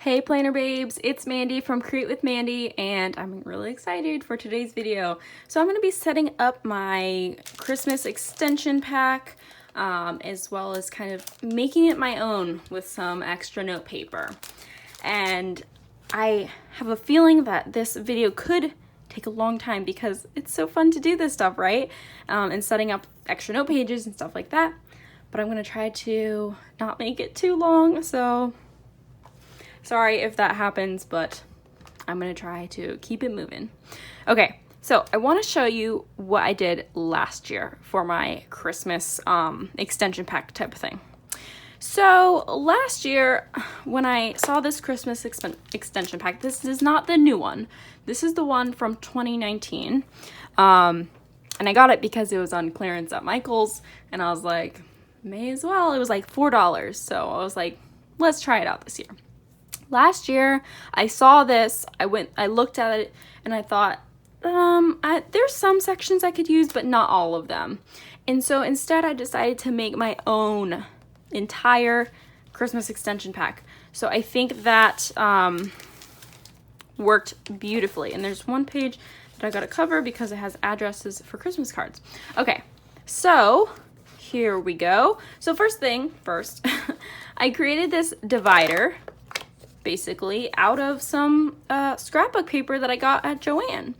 Hey planner babes, it's Mandy from Create with Mandy, and I'm really excited for today's video. So I'm going to be setting up my Christmas extension pack, as well as kind of making it my own with some extra note paper. And I have a feeling that this video could take a long time because it's so fun to do this stuff, right? And setting up extra note pages and stuff like that. But I'm going to try to not make it too long, so sorry if that happens, but I'm gonna try to keep it moving. Okay, so I want to show you what I did last year for my Christmas extension pack type of thing. So last year, when I saw this Christmas extension pack, this is not the new one. This is the one from 2019. And I got it because it was on clearance at Michael's, and I was like, may as well. It was like $4, so I was like, let's try it out this year. Last year, I saw this, I looked at it, and I thought, there's some sections I could use, but not all of them. And so instead, I decided to make my own entire Christmas extension pack. So I think that worked beautifully. And there's one page that I got to cover because it has addresses for Christmas cards. Okay, so here we go. So first thing first, I created this divider, basically out of some scrapbook paper that I got at Joann.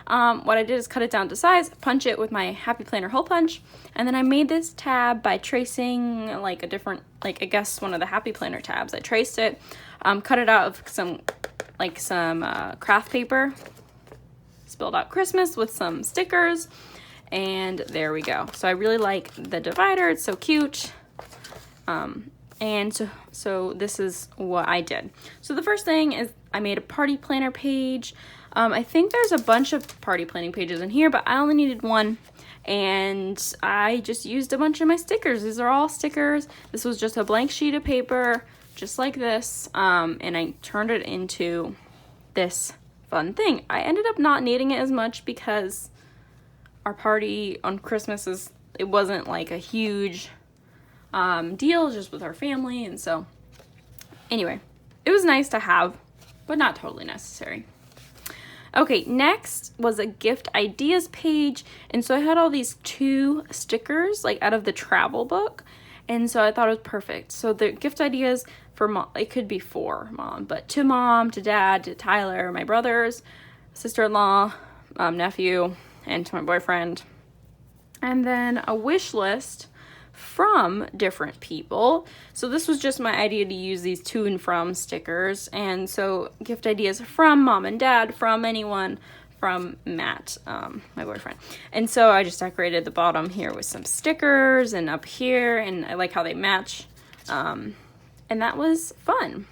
What I did is cut it down to size, punch it with my Happy Planner hole punch, and then I made this tab by tracing like a different, like I guess one of the Happy Planner tabs. I traced it, cut it out of some craft paper, spilled out Christmas with some stickers, and there we go. So I really like the divider, it's so cute. And so this is what I did. So the first thing is I made a party planner page. I think there's a bunch of party planning pages in here, but I only needed one. And I just used a bunch of my stickers. These are all stickers. This was just a blank sheet of paper, just like this. And I turned it into this fun thing. I ended up not needing it as much because our party on Christmas it wasn't like a huge deal, just with our family, and so anyway, it was nice to have, but not totally necessary. Okay, next was a gift ideas page, and so I had all these 2 stickers like out of the travel book, and so I thought it was perfect. So the gift ideas for mom, it could be for mom, but to mom, to dad, to Tyler, my brothers, sister-in-law, nephew, and to my boyfriend, and then a wish list from different people. So this was just my idea to use these to and from stickers, and so gift ideas from mom and dad, from anyone, from Matt, my boyfriend. And so I just decorated the bottom here with some stickers, and up here, and I like how they match, and that was fun.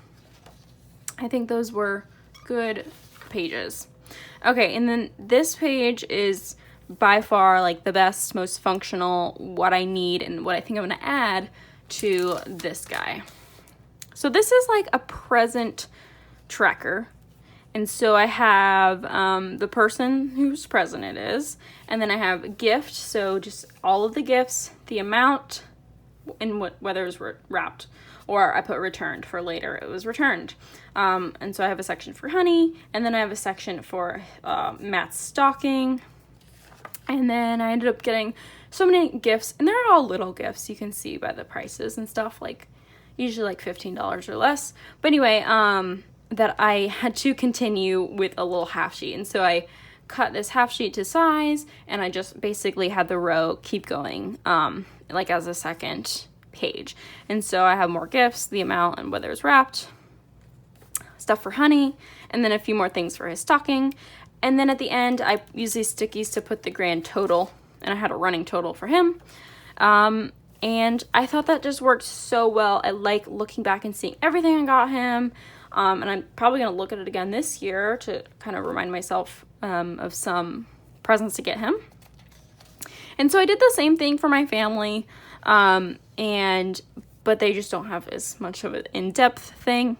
I think those were good pages. Okay, and then this page is by far like the best, most functional, what I need and what I think I'm going to add to this guy. So this is like a present tracker, and so I have the person whose present it is, and then I have a gift, so just all of the gifts, the amount, and whether it was wrapped, or I put returned for later, it was returned. And so I have a section for Honey, and then I have a section for Matt's stocking. And then I ended up getting so many gifts, and they're all little gifts. You can see by the prices and stuff, like usually like $15 or less. But anyway, that I had to continue with a little half sheet. And so I cut this half sheet to size, and I just basically had the row keep going, like as a second page. And so I have more gifts, the amount, and whether it's wrapped, stuff for Honey, and then a few more things for his stocking. And then at the end, I use these stickies to put the grand total, and I had a running total for him. And I thought that just worked so well. I like looking back and seeing everything I got him. And I'm probably going to look at it again this year to kind of remind myself of some presents to get him. And so I did the same thing for my family, but they just don't have as much of an in-depth thing.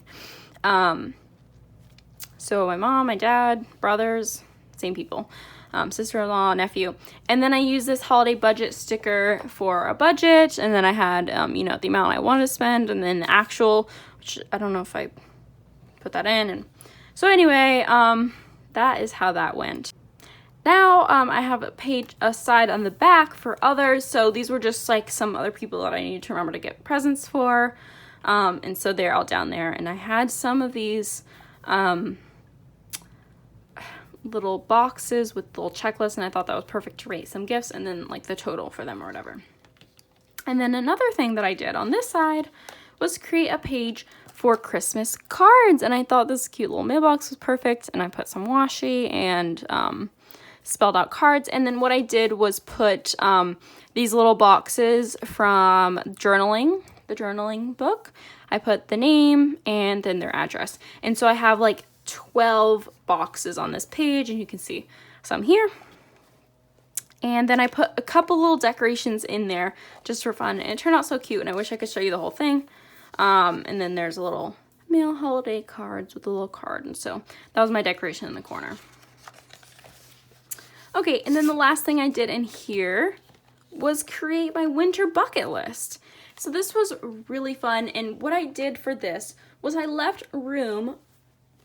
So my mom, my dad, brothers, same people, sister-in-law, nephew. And then I used this holiday budget sticker for a budget. And then I had, the amount I wanted to spend, and then the actual, which I don't know if I put that in. And so anyway, that is how that went. Now, I have a page aside on the back for others. So these were just like some other people that I needed to remember to get presents for. And so they're all down there. And I had some of these little boxes with little checklists, and I thought that was perfect to rate some gifts and then like the total for them or whatever. And then another thing that I did on this side was create a page for Christmas cards. And I thought this cute little mailbox was perfect. And I put some washi and spelled out cards. And then what I did was put these little boxes from journaling, the journaling book. I put the name and then their address. And so I have like 12 boxes on this page, and you can see some here. And then I put a couple little decorations in there just for fun, and it turned out so cute, and I wish I could show you the whole thing. And then there's a little mail holiday cards with a little card, and so that was my decoration in the corner. Okay, and then the last thing I did in here was create my winter bucket list. So this was really fun, and what I did for this was I left room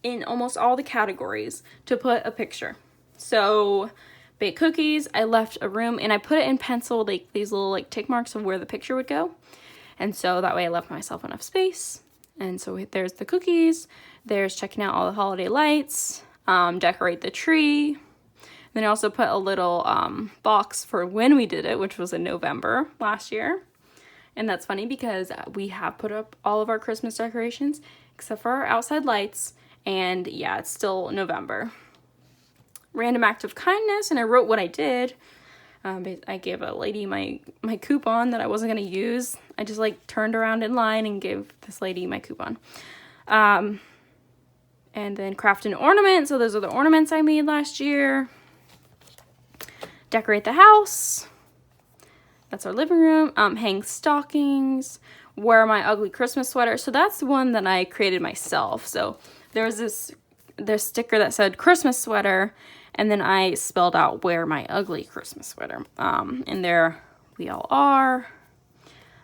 in almost all the categories to put a picture. So baked cookies, I left a room, and I put it in pencil, like these little like tick marks of where the picture would go. And so that way I left myself enough space. And so there's the cookies, there's checking out all the holiday lights, decorate the tree. Then I also put a little box for when we did it, which was in November last year. And that's funny because we have put up all of our Christmas decorations except for our outside lights. And yeah, it's still November. Random act of kindness, and I wrote what I did. I gave a lady my coupon that I wasn't going to use. I just like turned around in line and gave this lady my coupon. And then craft an ornament. So those are the ornaments I made last year. Decorate the house. That's our living room. Hang stockings. Wear my ugly Christmas sweater. So that's the one that I created myself. So there was this sticker that said Christmas sweater, and then I spelled out wear my ugly Christmas sweater. And there we all are.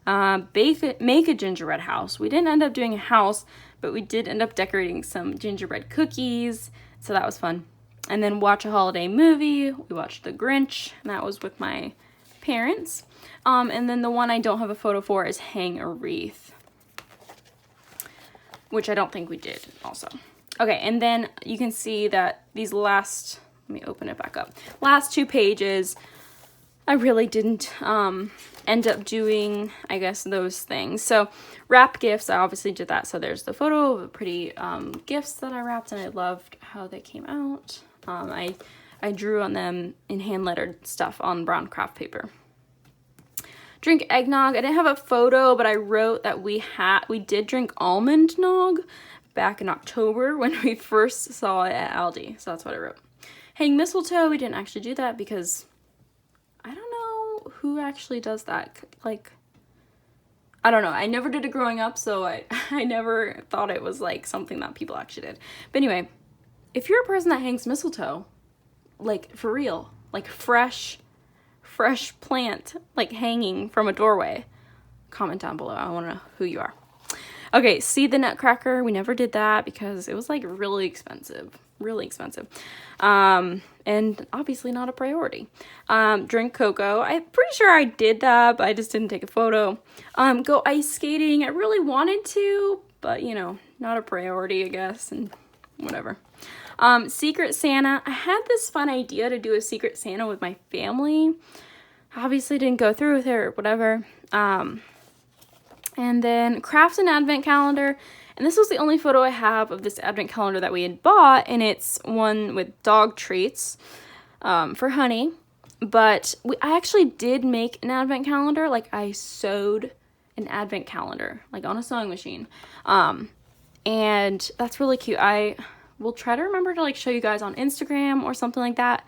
Make a gingerbread house. We didn't end up doing a house, but we did end up decorating some gingerbread cookies. So that was fun. And then watch a holiday movie. We watched The Grinch, and that was with my parents. And then the one I don't have a photo for is hang a wreath, which I don't think we did also. Okay, and then you can see that these last, let me open it back up, last two pages, I really didn't end up doing, I guess, those things. So wrap gifts, I obviously did that. So there's the photo of the pretty gifts that I wrapped, and I loved how they came out. I drew on them in hand-lettered stuff on brown craft paper. Drink eggnog. I didn't have a photo, but I wrote that we did drink almond nog back in October when we first saw it at Aldi. So that's what I wrote. Hang mistletoe. We didn't actually do that because I don't know who actually does that. Like, I don't know. I never did it growing up, so I never thought it was like something that people actually did. But anyway, if you're a person that hangs mistletoe, like for real, like fresh plant, like hanging from a doorway, comment down below. I want to know who you are. Okay, seed the nutcracker. We never did that because it was like really expensive. And obviously not a priority. Drink cocoa. I'm pretty sure I did that, but I just didn't take a photo. Go ice skating. I really wanted to, but you know, not a priority, I guess, and whatever. Secret Santa. I had this fun idea to do a Secret Santa with my family. Obviously didn't go through with it or whatever. And then craft an advent calendar. And this was the only photo I have of this advent calendar that we had bought. And it's one with dog treats for Honey. But I actually did make an advent calendar. Like I sewed an advent calendar, like on a sewing machine. And that's really cute. I will try to remember to like show you guys on Instagram or something like that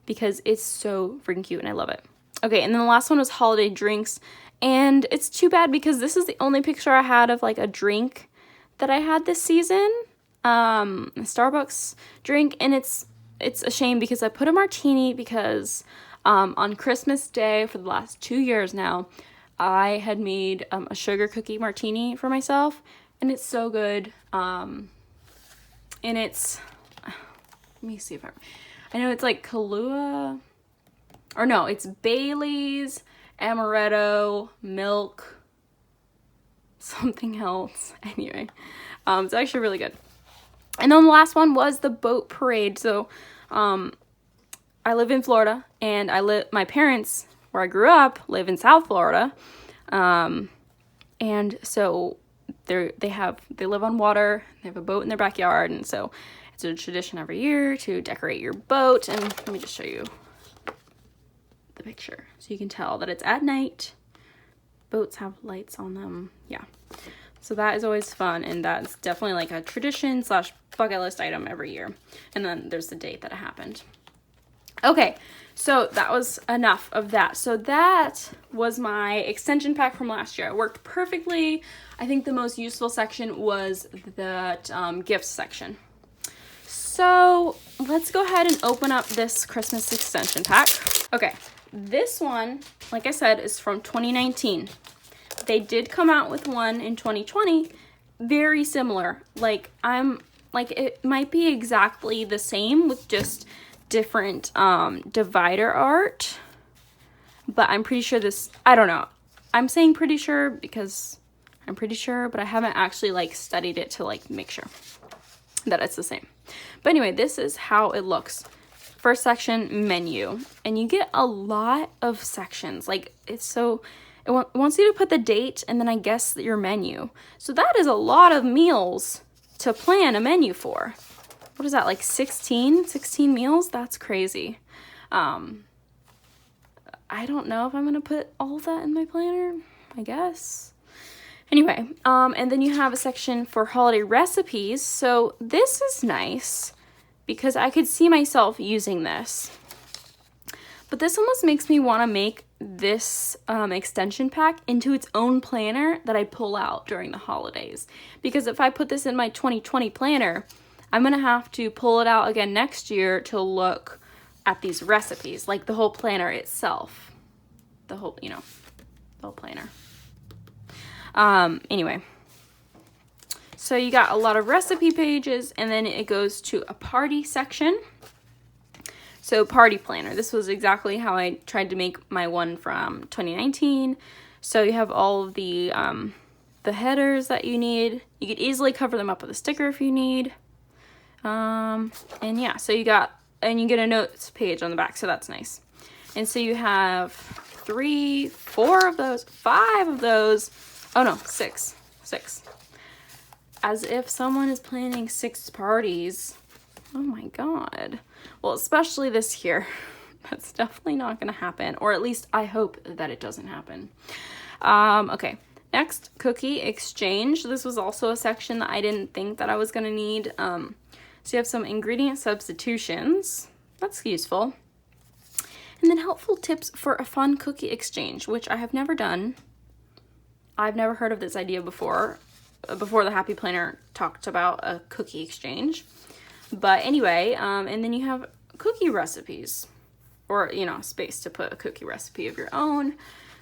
because it's so freaking cute and I love it. Okay, and then the last one was holiday drinks. And it's too bad because this is the only picture I had of like a drink that I had this season. A Starbucks drink. And it's a shame because I put a martini because on Christmas Day for the last 2 years now, I had made a sugar cookie martini for myself. And it's so good. and it's, let me see if I know it's like Kahlua, or no, it's Bailey's, amaretto, milk, something else. Anyway, it's actually really good. And then the last one was the boat parade. So, I live in Florida, and my parents, where I grew up, live in South Florida. And so they live on water, they have a boat in their backyard, and so it's a tradition every year to decorate your boat. And let me just show you the picture so you can tell that it's at night. Boats have lights on them. Yeah. So that is always fun, and that's definitely like a tradition / bucket list item every year. And then there's the date that it happened. Okay, so that was enough of that. So that was my extension pack from last year. It worked perfectly. I think the most useful section was that gifts section. So let's go ahead and open up this Christmas extension pack. Okay, this one, like I said, is from 2019. They did come out with one in 2020, very similar. It might be exactly the same with just different divider art, but I'm pretty sure I don't know. I'm saying pretty sure because I'm pretty sure, but I haven't actually studied it to make sure that it's the same. But anyway, this is how it looks. First section, menu, and you get a lot of sections. It wants you to put the date and then I guess your menu. So that is a lot of meals to plan a menu for. What is that, 16 meals? That's crazy. I don't know if I'm gonna put all that in my planner, I guess. Anyway, and then you have a section for holiday recipes. So this is nice because I could see myself using this. But this almost makes me want to make this extension pack into its own planner that I pull out during the holidays. Because if I put this in my 2020 planner, I'm going to have to pull it out again next year to look at these recipes, like the whole planner itself. The whole planner. Anyway. So you got a lot of recipe pages, and then it goes to a party section. So party planner, this was exactly how I tried to make my one from 2019. So you have all of the headers that you need. You could easily cover them up with a sticker if you need. And yeah, so you get a notes page on the back, so that's nice. And so you have 3, 4 of those, 5 of those. Oh no, 6. As if someone is planning 6 parties. Oh my god. Well, especially this year. That's definitely not going to happen. Or at least I hope that it doesn't happen. Okay. Next, cookie exchange. This was also a section that I didn't think that I was going to need. So you have some ingredient substitutions. That's useful. And then helpful tips for a fun cookie exchange, which I have never done. I've never heard of this idea before the Happy Planner talked about a cookie exchange. But anyway, and then you have cookie recipes, or, space to put a cookie recipe of your own.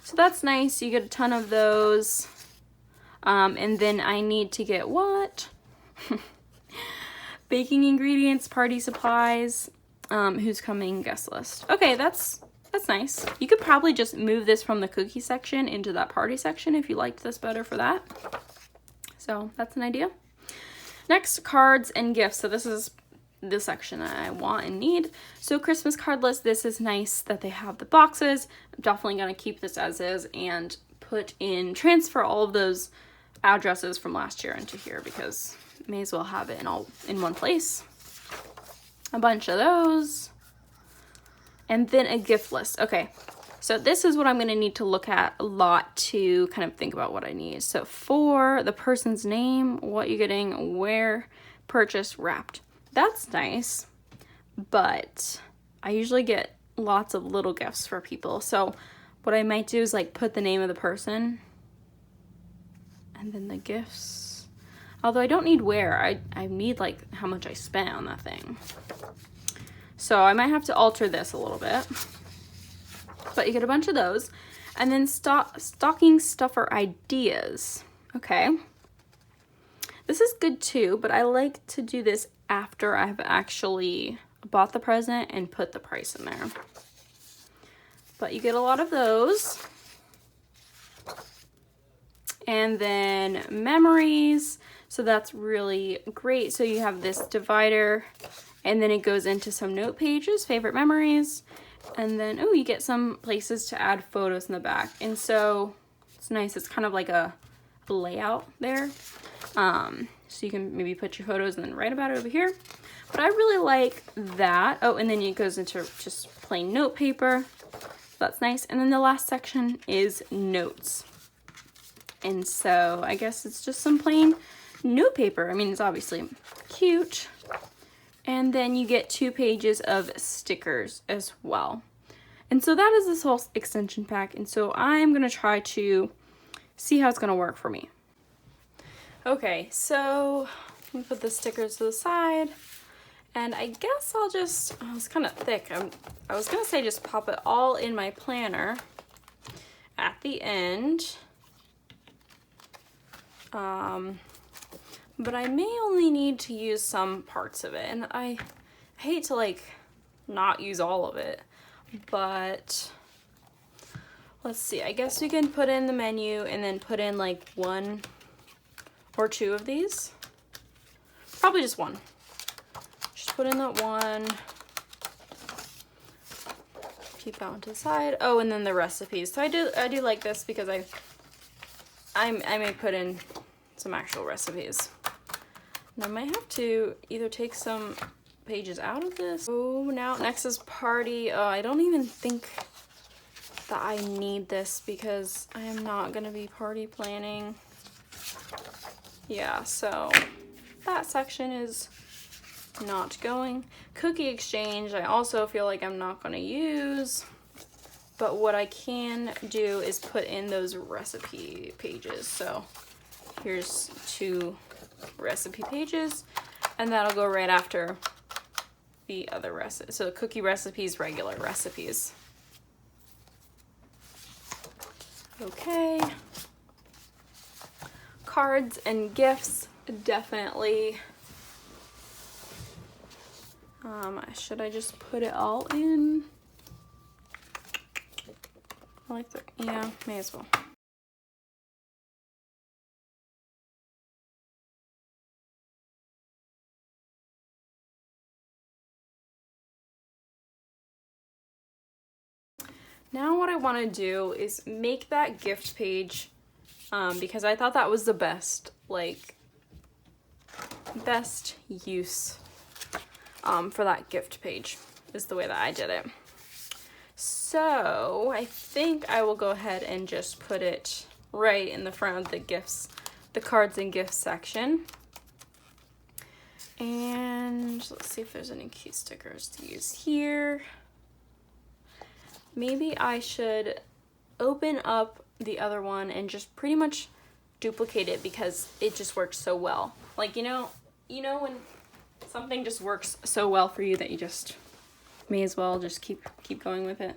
So that's nice. You get a ton of those. And then I need to get what? Baking ingredients, party supplies, who's coming, guest list. Okay, that's nice. You could probably just move this from the cookie section into that party section if you liked this better for that. So that's an idea. Next, cards and gifts. So this is the section that I want and need. So Christmas card list, this is nice that they have the boxes. I'm definitely going to keep this as is and transfer all of those addresses from last year into here because may as well have it in one place. A bunch of those. And then a gift list. Okay, so this is what I'm going to need to look at a lot to kind of think about what I need. So for the person's name, what you're getting, where, purchased, wrapped. That's nice, but I usually get lots of little gifts for people. So what I might do is put the name of the person and then the gifts. Although I don't need where, I need how much I spent on that thing. So I might have to alter this a little bit. But you get a bunch of those. And then stocking stuffer ideas. Okay. This is good too, but I like to do this after I've actually bought the present and put the price in there. But you get a lot of those. And then memories. So that's really great. So you have this divider, and then it goes into some note pages, favorite memories. And then, oh, you get some places to add photos in the back. And so it's nice. It's kind of like a layout there. So you can maybe put your photos and then write about it over here. But I really like that. Oh, and then it goes into just plain note paper. That's nice. And then the last section is notes. And so I guess it's just some plain note paper. I mean, it's obviously cute. And then you get 2 pages of stickers as well. And so that is this whole extension pack. And so I'm going to try to see how it's going to work for me. Okay, so let me put the stickers to the side. And I guess I'll just, oh, it's kind of thick. I was going to say just pop it all in my planner at the end. But I may only need to use some parts of it. And I hate to like not use all of it. But let's see, I guess we can put in the menu and then put in like 1 or 2 of these. Probably just 1. Just put in that 1. Keep that one to the side. Oh, and then the recipes. So I do like this because I may put in some actual recipes. And I might have to either take some pages out of this. Oh, now next is party. Oh, I don't even think that I need this because I am not gonna be party planning. Yeah, so that section is not going. Cookie exchange, I also feel like I'm not gonna use, but what I can do is put in those recipe pages. So here's 2 recipe pages, and that'll go right after the other recipe. So cookie recipes, regular recipes. Okay. Cards and gifts, definitely. Should I just put it all in? I like the, yeah, may as well. Now what I want to do is make that gift page, because I thought that was the best, like, best use for that gift page, is the way that I did it. So I think I will go ahead and just put it right in the front of the gifts, the cards and gifts section. And let's see if there's any cute stickers to use here. Maybe I should open up the other one and just pretty much duplicate it because it just works so well. Like, you know when something just works so well for you that you just may as well just keep going with it.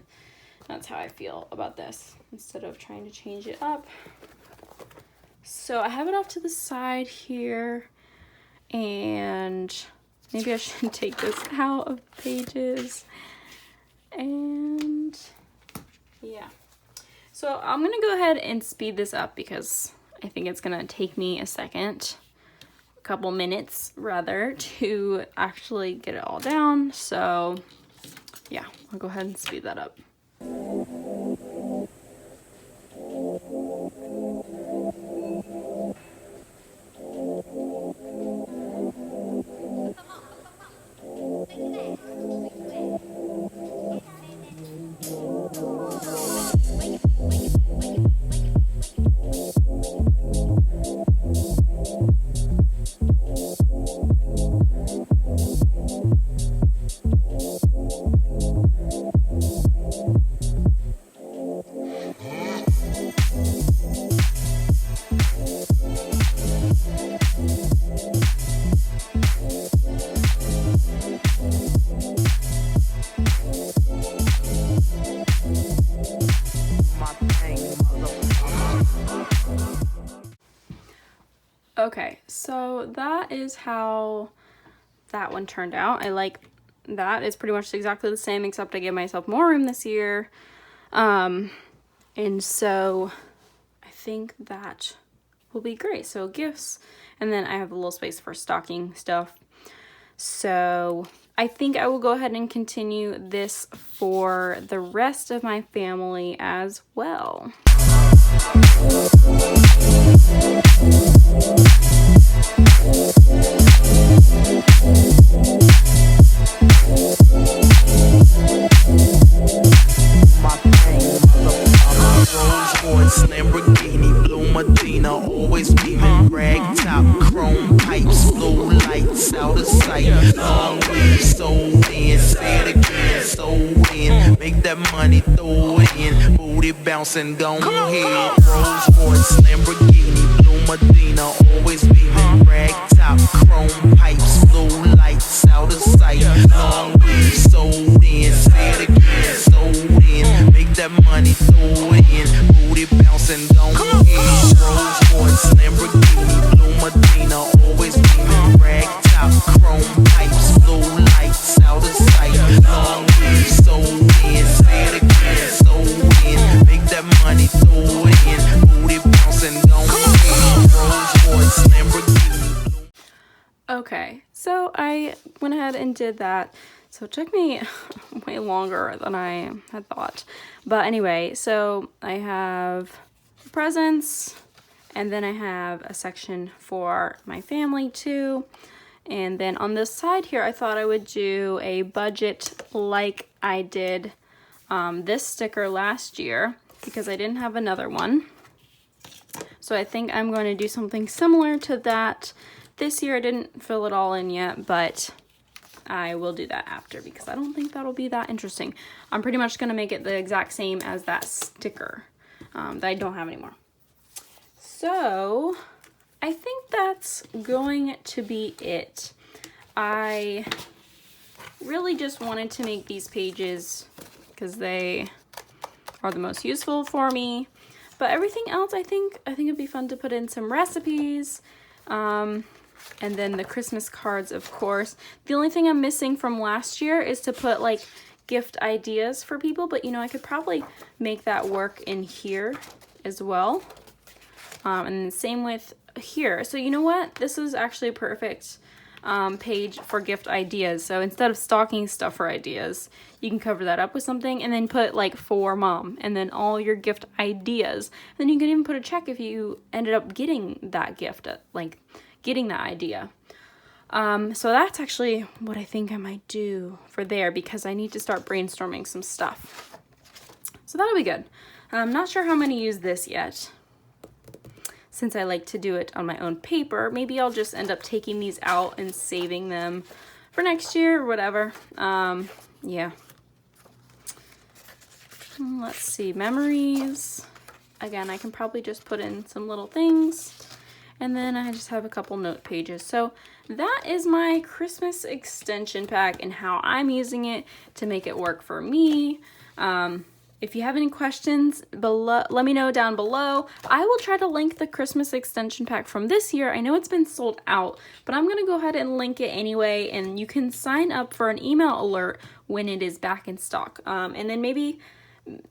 That's how I feel about this, instead of trying to change it up. So I have it off to the side here, and maybe I should take this out of Pages. And yeah, so I'm gonna go ahead and speed this up because I think it's gonna take me a couple minutes rather, to actually get it all down. So yeah, I'll go ahead and speed that up. that is how that one turned out. I like that. It's pretty much exactly the same, except I gave myself more room this year. And so I think that will be great. So gifts, and then I have a little space for stocking stuff. So I think I will go ahead and continue this for the rest of my family as well. Lamborghini, blue Medina, always beaming, rag top, chrome pipes, blue lights out of sight. Long weed, sold in, say it again, sold in. Make that money, throw it in, booty bouncing, go ahead. Rolls Royce, Lamborghini, blue Medina, always beaming, rag top, chrome pipes, blue lights out of sight. Long weed, sold in, say it again, sold in. Make that money, throw it in, booty bouncing, go ahead. Rolls Royce, Lamborghini, blue Medina, always beaming, rag top, chrome pipes, blue lights out of sight. Long weed, sold in, say it again, sold in. Make that money, throw it in, booty bouncing, go ahead. Rolls Royce, Lamborghini. Okay, so I went ahead and did that. So it took me way longer than I had thought. But anyway, so I have presents, and then I have a section for my family too. And then on this side here, I thought I would do a budget like I did this sticker last year, because I didn't have another one. So I think I'm going to do something similar to that this year. I didn't fill it all in yet, but I will do that after, because I don't think that'll be that interesting. I'm pretty much going to make it the exact same as that sticker that I don't have anymore. So I think that's going to be it. I really just wanted to make these pages because they are the most useful for me. But everything else, I think it'd be fun to put in some recipes. And then the Christmas cards, of course. The only thing I'm missing from last year is to put like gift ideas for people, but you know, I could probably make that work in here as well. And then same with here. So you know what? This is actually a perfect page for gift ideas. So instead of stocking stuffer ideas, you can cover that up with something and then put like for mom and then all your gift ideas. And then you can even put a check if you ended up getting that gift, like getting that idea. So that's actually what I think I might do for there, because I need to start brainstorming some stuff. So that'll be good. I'm not sure how I'm going to use this yet, since I like to do it on my own paper. Maybe I'll just end up taking these out and saving them for next year or whatever. Yeah. Let's see, memories. Again, I can probably just put in some little things. And then I just have a couple note pages. So that is my Christmas extension pack and how I'm using it to make it work for me. If you have any questions below, let me know down below. I will try to link the Christmas extension pack from this year. I know it's been sold out, but I'm going to go ahead and link it anyway. And you can sign up for an email alert when it is back in stock. And then maybe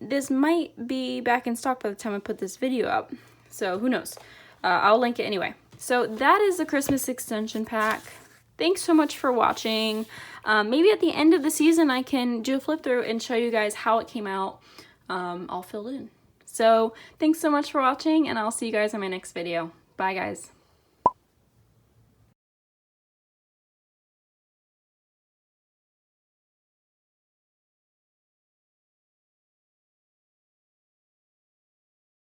this might be back in stock by the time I put this video up. So who knows? I'll link it anyway. So that is the Christmas extension pack. Thanks so much for watching. Maybe at the end of the season I can do a flip through and show you guys how it came out. All filled in. So thanks so much for watching, and I'll see you guys in my next video. Bye guys.